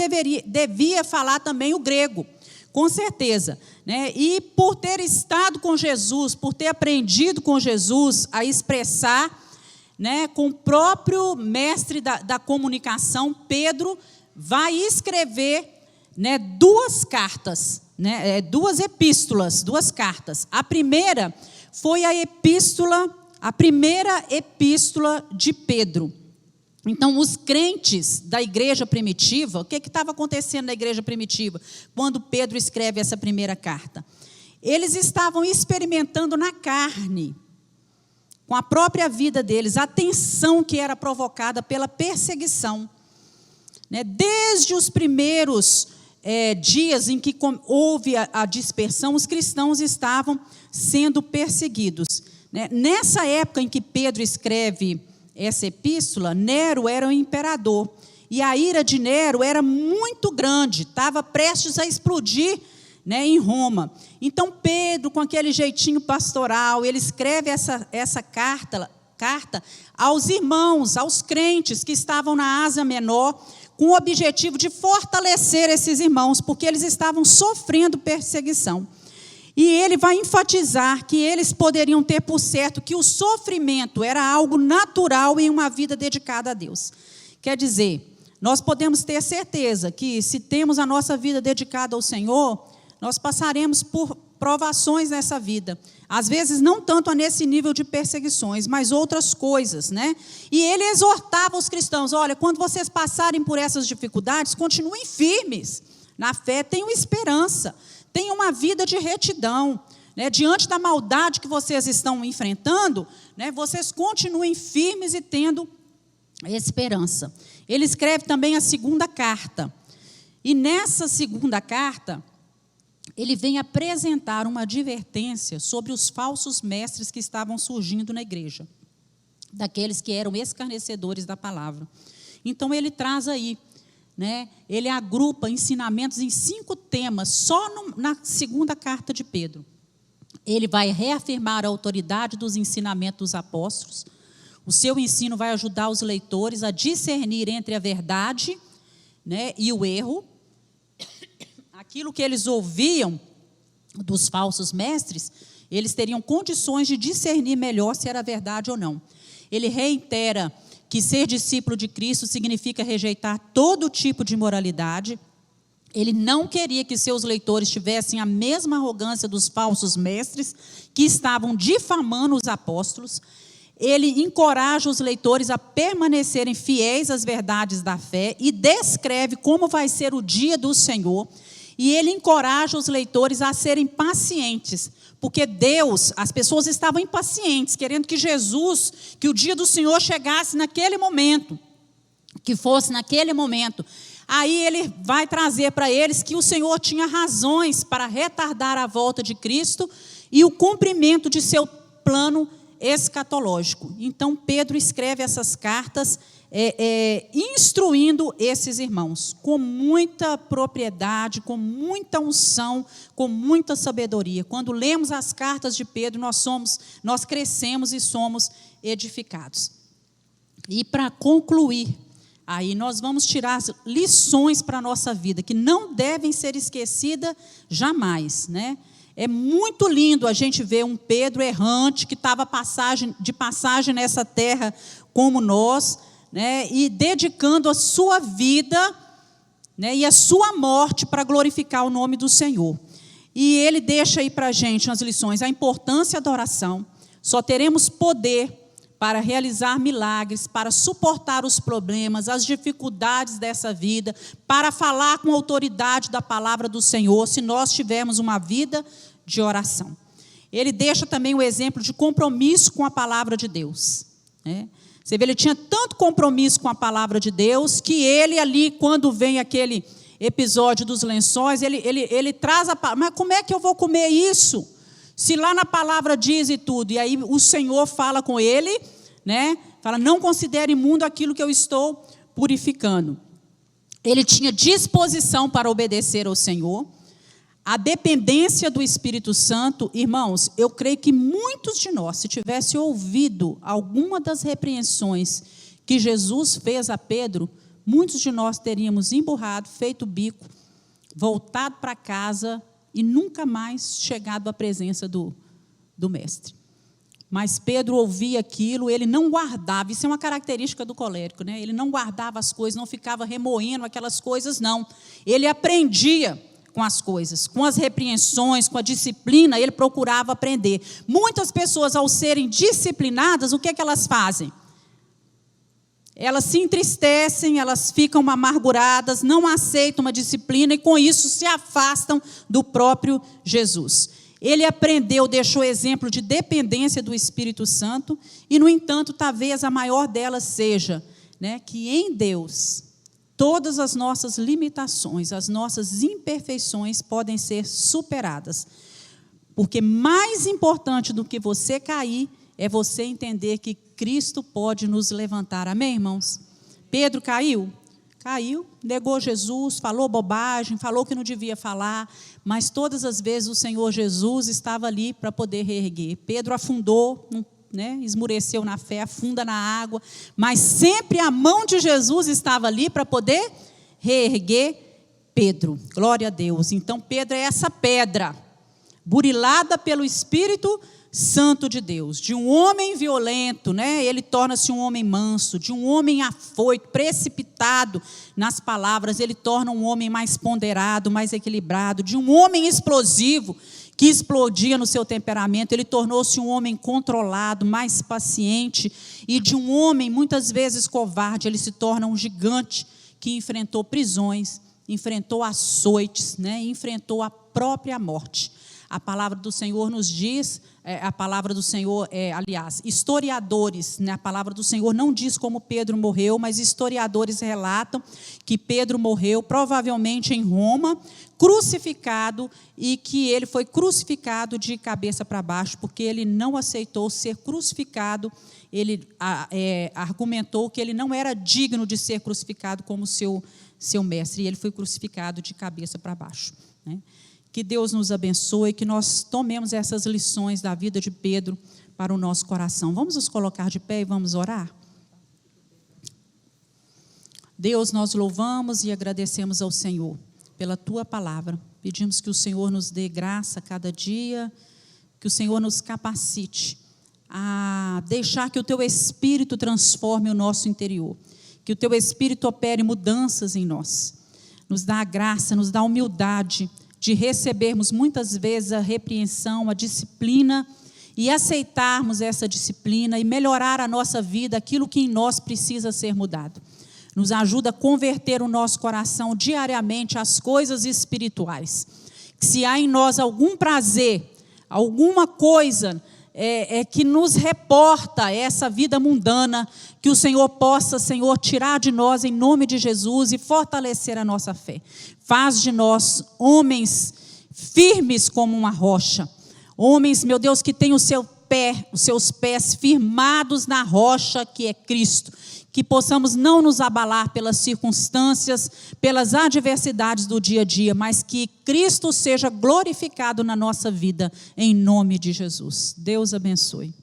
devia falar também o grego, com certeza, né? E por ter estado com Jesus, por ter aprendido com Jesus a expressar, né, com o próprio mestre da comunicação, Pedro vai escrever, né, 2 cartas, né, 2 epístolas, 2 cartas. A primeira foi a primeira epístola de Pedro. Então, os crentes da igreja primitiva, o que estava acontecendo na igreja primitiva, quando Pedro escreve essa primeira carta? Eles estavam experimentando na carne, com a própria vida deles, a tensão que era provocada pela perseguição, né? Desde os primeiros dias em que houve a dispersão, os cristãos estavam sendo perseguidos, né? Nessa época em que Pedro escreve essa epístola, Nero era o imperador, e a ira de Nero era muito grande, estava prestes a explodir, né, em Roma. Então Pedro, com aquele jeitinho pastoral, ele escreve essa carta aos irmãos, aos crentes que estavam na Ásia Menor, com o objetivo de fortalecer esses irmãos, porque eles estavam sofrendo perseguição. E ele vai enfatizar que eles poderiam ter por certo que o sofrimento era algo natural em uma vida dedicada a Deus. Quer dizer, nós podemos ter certeza que se temos a nossa vida dedicada ao Senhor, nós passaremos por provações nessa vida. Às vezes não tanto nesse nível de perseguições, mas outras coisas, né? E ele exortava os cristãos: olha, quando vocês passarem por essas dificuldades, continuem firmes na fé, tenham esperança, tenham uma vida de retidão, né? Diante da maldade que vocês estão enfrentando, né? Vocês continuem firmes e tendo esperança. Ele escreve também a 2ª carta. E nessa 2ª carta, ele vem apresentar uma advertência sobre os falsos mestres que estavam surgindo na igreja, daqueles que eram escarnecedores da palavra. Então ele traz aí, né, ele agrupa ensinamentos em 5 temas, só na 2ª carta de Pedro. Ele vai reafirmar a autoridade dos ensinamentos dos apóstolos, O seu ensino vai ajudar os leitores a discernir entre a verdade, né, e o erro. Aquilo que eles ouviam dos falsos mestres, eles teriam condições de discernir melhor se era verdade ou não. Ele reitera que ser discípulo de Cristo significa rejeitar todo tipo de imoralidade. Ele não queria que seus leitores tivessem a mesma arrogância dos falsos mestres que estavam difamando os apóstolos. Ele encoraja os leitores a permanecerem fiéis às verdades da fé e descreve como vai ser o dia do Senhor. E ele encoraja os leitores a serem pacientes, porque Deus, as pessoas estavam impacientes, querendo que Jesus, que o dia do Senhor chegasse naquele momento, que fosse naquele momento. Aí ele vai trazer para eles que o Senhor tinha razões para retardar a volta de Cristo e o cumprimento de seu plano escatológico. Então Pedro escreve essas cartas instruindo esses irmãos com muita propriedade, com muita unção, com muita sabedoria. Quando lemos as cartas de Pedro, nós crescemos e somos edificados. E para concluir, aí nós vamos tirar as lições para a nossa vida, que não devem ser esquecidas jamais, né? É muito lindo a gente ver um Pedro errante, que estava de passagem nessa terra como nós, né, e dedicando a sua vida, né, e a sua morte para glorificar o nome do Senhor. E ele deixa aí para a gente nas lições a importância da oração. Só teremos poder para realizar milagres, para suportar os problemas, as dificuldades dessa vida, para falar com autoridade da palavra do Senhor, se nós tivermos uma vida de oração. Ele deixa também o exemplo de compromisso com a palavra de Deus, né? Você vê, ele tinha tanto compromisso com a palavra de Deus, que ele ali, quando vem aquele episódio dos lençóis, ele traz a palavra, mas como é que eu vou comer isso? Se lá na palavra diz e tudo. E aí o Senhor fala com ele, né? Fala, não considere imundo aquilo que eu estou purificando. Ele tinha disposição para obedecer ao Senhor. A dependência do Espírito Santo, irmãos, eu creio que muitos de nós, se tivesse ouvido alguma das repreensões que Jesus fez a Pedro, muitos de nós teríamos emburrado, feito bico, voltado para casa e nunca mais chegado à presença do mestre. Mas Pedro ouvia aquilo, ele não guardava, isso é uma característica do colérico, né? Ele não guardava as coisas, não ficava remoendo aquelas coisas, não. Ele aprendia com as coisas, com as repreensões, com a disciplina, ele procurava aprender. Muitas pessoas, ao serem disciplinadas, o que é que elas fazem? Elas se entristecem, elas ficam amarguradas, não aceitam uma disciplina e com isso se afastam do próprio Jesus. Ele aprendeu, deixou exemplo de dependência do Espírito Santo e, no entanto, talvez a maior delas seja, né, que em Deus todas as nossas limitações, as nossas imperfeições podem ser superadas. Porque mais importante do que você cair é você entender que Cristo pode nos levantar. Amém, irmãos? Pedro caiu? Caiu, negou Jesus, falou bobagem, falou que não devia falar, mas todas as vezes o Senhor Jesus estava ali para poder reerguer. Pedro afundou, né, esmureceu na fé, afunda na água, mas sempre a mão de Jesus estava ali para poder reerguer Pedro. Glória a Deus. Então Pedro é essa pedra, burilada pelo Espírito Santo de Deus. De um homem violento, né, ele torna-se um homem manso. De um homem afoito, precipitado nas palavras, ele torna um homem mais ponderado, mais equilibrado. De um homem explosivo, que explodia no seu temperamento, ele tornou-se um homem controlado, mais paciente, e de um homem muitas vezes covarde, ele se torna um gigante que enfrentou prisões, enfrentou açoites, né, enfrentou a própria morte. A palavra do Senhor nos diz, a palavra do Senhor, aliás, historiadores, né, a palavra do Senhor não diz como Pedro morreu, mas historiadores relatam que Pedro morreu provavelmente em Roma, crucificado, e que ele foi crucificado de cabeça para baixo, porque ele não aceitou ser crucificado. Ele argumentou que ele não era digno de ser crucificado como seu mestre, e ele foi crucificado de cabeça para baixo, né? Que Deus nos abençoe, que nós tomemos essas lições da vida de Pedro para o nosso coração. Vamos nos colocar de pé e vamos orar? Deus, nós louvamos e agradecemos ao Senhor pela Tua palavra. Pedimos que o Senhor nos dê graça a cada dia, que o Senhor nos capacite a deixar que o Teu Espírito transforme o nosso interior, que o Teu Espírito opere mudanças em nós. Nos dá a graça, nos dá a humildade de recebermos muitas vezes a repreensão, a disciplina e aceitarmos essa disciplina e melhorar a nossa vida, aquilo que em nós precisa ser mudado. Nos ajuda a converter o nosso coração diariamente às coisas espirituais. Se há em nós algum prazer, alguma coisa que nos reporta essa vida mundana, que o Senhor possa, Senhor, tirar de nós em nome de Jesus e fortalecer a nossa fé. Faz de nós homens firmes como uma rocha. Homens, meu Deus, que têm os seus pés firmados na rocha que é Cristo. Que possamos não nos abalar pelas circunstâncias, pelas adversidades do dia a dia, mas que Cristo seja glorificado na nossa vida, em nome de Jesus. Deus abençoe.